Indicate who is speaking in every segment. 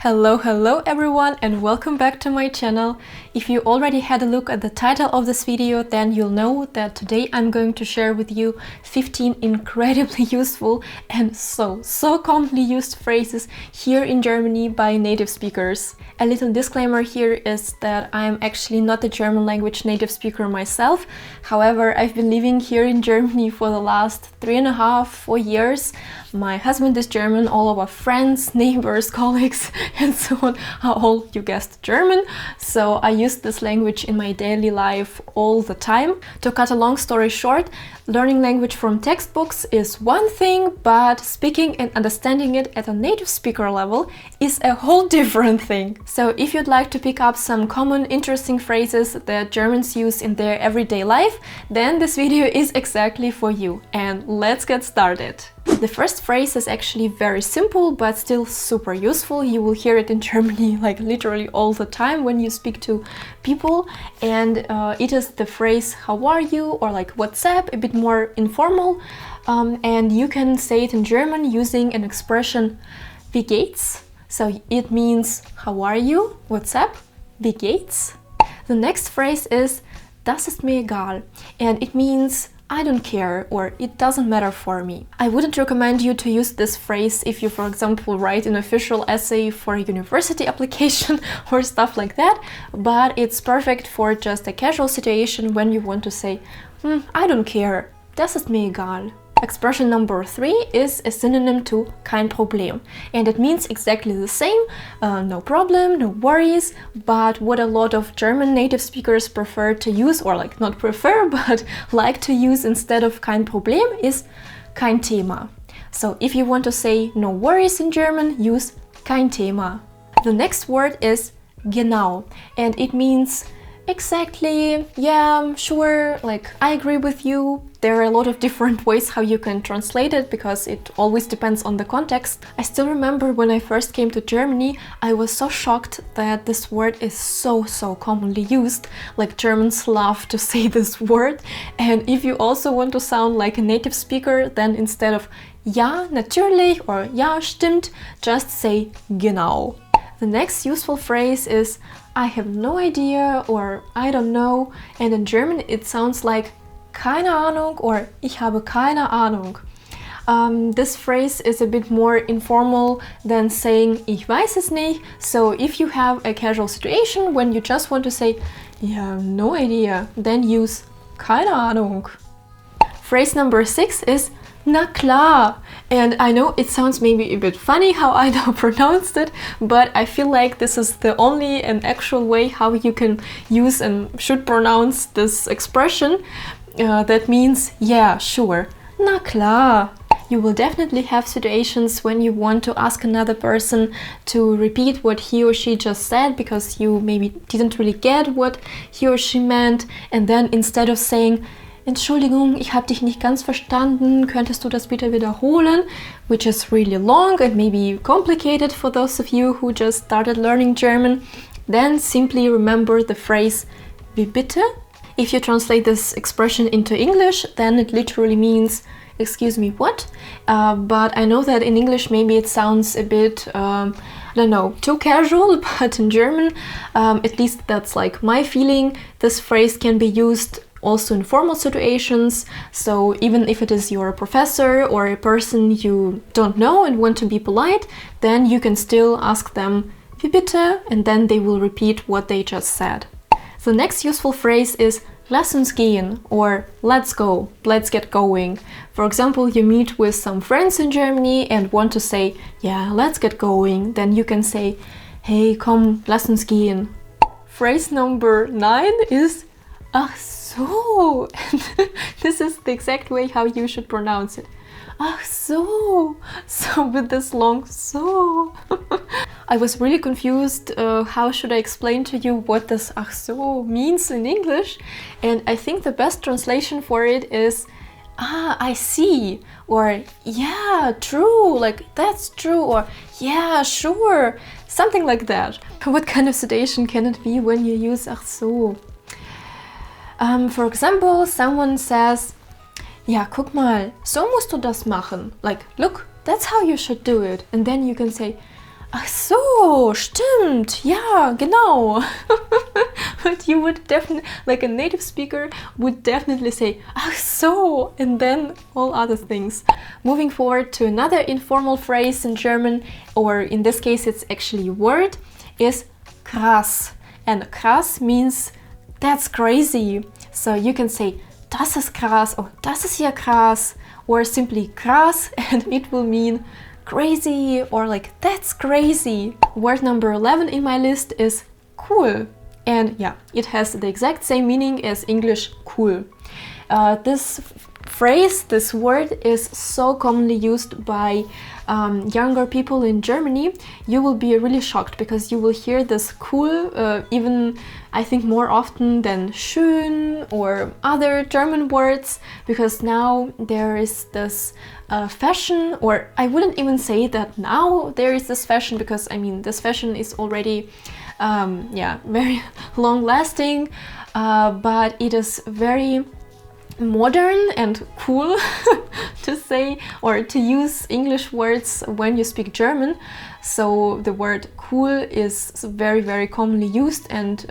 Speaker 1: Hello everyone and welcome back to my channel. If you already had a look at the title of this video, then you'll know that today I'm going to share with you 15 incredibly useful and so commonly used phrases here in Germany by native speakers. A little disclaimer here is that I'm actually not a German language native speaker myself. However, I've been living here in Germany for the last 3.5-4 years. My husband is German, all of our friends, neighbors, colleagues, and so on are all, you guessed, German. So I use this language in my daily life all the time. To cut a long story short, learning language from textbooks is one thing, but speaking and understanding it at a native speaker level is a whole different thing. So if you'd like to pick up some common interesting phrases that Germans use in their everyday life, then this video is exactly for you. And let's get started. The first phrase is actually very simple but still super useful. You will hear it in Germany like literally all the time when you speak to people, and it is the phrase "How are you?" or like "What's up?" a bit more informal, and you can say it in German using an expression "Wie geht's?" So it means "How are you?" "What's up?" "Wie geht's?" The next phrase is "Das ist mir egal," and it means I don't care or it doesn't matter for me. I wouldn't recommend you to use this phrase if you, for example, write an official essay for a university application or stuff like that, but it's perfect for just a casual situation when you want to say, I don't care, das ist mir egal. Expression number 3 is a synonym to kein Problem, and it means exactly the same, no problem, no worries, but what a lot of German native speakers prefer to use, or like not prefer, but like to use instead of kein Problem is kein Thema. So if you want to say no worries in German, use kein Thema. The next word is Genau, and it means exactly, yeah, sure, like I agree with you. There are a lot of different ways how you can translate it because it always depends on the context. I still remember when I first came to Germany, I was so shocked that this word is so commonly used. Like Germans love to say this word, and if you also want to sound like a native speaker, then instead of ja, natürlich or ja, stimmt, just say genau. The next useful phrase is I have no idea or I don't know, and in German it sounds like keine Ahnung or ich habe keine Ahnung. This phrase is a bit more informal than saying ich weiß es nicht, so if you have a casual situation when you just want to say yeah, no idea, then use keine Ahnung. Phrase number 6 is na klar, and I know it sounds maybe a bit funny how I now pronounced it, but I feel like this is the only and actual way how you can use and should pronounce this expression. That means yeah, sure, na klar. You will definitely have situations when you want to ask another person to repeat what he or she just said because you maybe didn't really get what he or she meant, and then instead of saying Entschuldigung, ich habe dich nicht ganz verstanden, könntest du das bitte wiederholen? Which is really long and maybe complicated for those of you who just started learning German. Then simply remember the phrase wie bitte. If you translate this expression into English, then it literally means excuse me, what? But I know that in English maybe it sounds a bit, I don't know, too casual, but in German, at least that's like my feeling, this phrase can be used also in formal situations. So even if it is your professor or a person you don't know and want to be polite, then you can still ask them wie bitte, and then they will repeat what they just said. The next useful phrase is lass uns gehen or let's go, let's get going. For example, you meet with some friends in Germany and want to say yeah, let's get going, then you can say hey, komm, lass uns gehen. Phrase number 9 is ach so, and this is the exact way how you should pronounce it. Ach so, so with this long so. I was really confused how should I explain to you what this ach so means in English, and I think the best translation for it is I see, or yeah, true, like that's true, or yeah, sure, something like that. What kind of situation can it be when you use ach so? For example, someone says, ja, guck mal, so musst du das machen. Like, look, that's how you should do it. And then you can say, Ach so, stimmt, ja, genau. But you would definitely, like a native speaker, would definitely say, ach so, and then all other things. Moving forward to another informal phrase in German, or in this case it's actually a word, is krass. And krass means that's crazy. So you can say, das ist krass, or das ist ja krass, or simply krass, and it will mean crazy, or like that's crazy. Word number 11 in my list is cool. And yeah, it has the exact same meaning as English cool. This phrase, this word is so commonly used by younger people in Germany. You will be really shocked because you will hear this cool even I think more often than schön or other German words, because now there is this fashion, or I wouldn't even say that now there is this fashion, because I mean this fashion is already yeah, very long lasting, but it is very modern and cool to say or to use English words when you speak German. So the word cool is very, very commonly used, and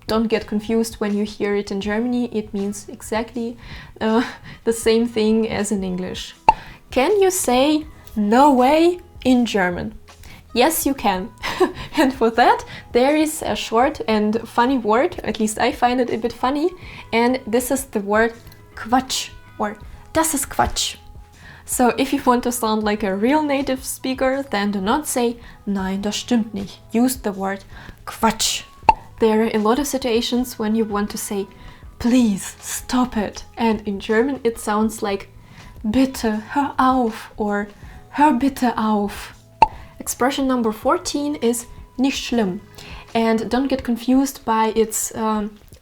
Speaker 1: don't get confused when you hear it in Germany. It means exactly the same thing as in English. Can you say no way in German? Yes, you can. And for that, there is a short and funny word, at least I find it a bit funny, and this is the word Quatsch, or das ist Quatsch. So if you want to sound like a real native speaker, then do not say nein, das stimmt nicht. Use the word Quatsch. There are a lot of situations when you want to say please stop it, and in German it sounds like bitte hör auf or hör bitte auf. Expression number 14 is nicht schlimm, and don't get confused by its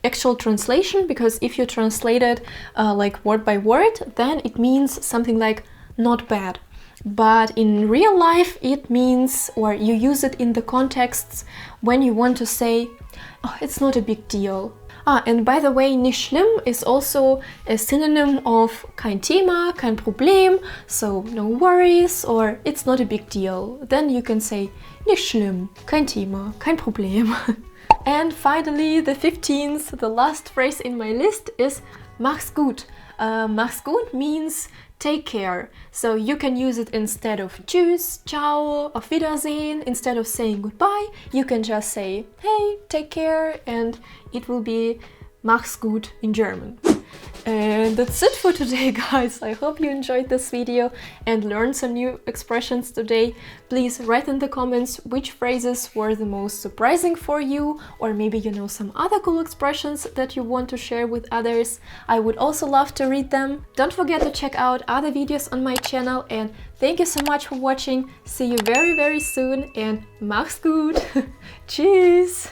Speaker 1: actual translation, because if you translate it like word by word, then it means something like not bad. But in real life it means, or you use it in the contexts when you want to say, oh, it's not a big deal. And by the way, nicht schlimm is also a synonym of kein Thema, kein Problem, so no worries, or it's not a big deal. Then you can say nicht schlimm, kein Thema, kein Problem. And finally, the 15th, the last phrase in my list is mach's gut. Mach's gut means take care. So you can use it instead of tschüss, ciao, auf Wiedersehen. Instead of saying goodbye, you can just say, hey, take care, and it will be mach's gut in German. And that's it for today, guys. I hope you enjoyed this video and learned some new expressions today. Please write in the comments which phrases were the most surprising for you, or maybe you know some other cool expressions that you want to share with others. I would also love to read them. Don't forget to check out other videos on my channel, and thank you so much for watching. See you very, very soon, and mach's gut. Tschüss!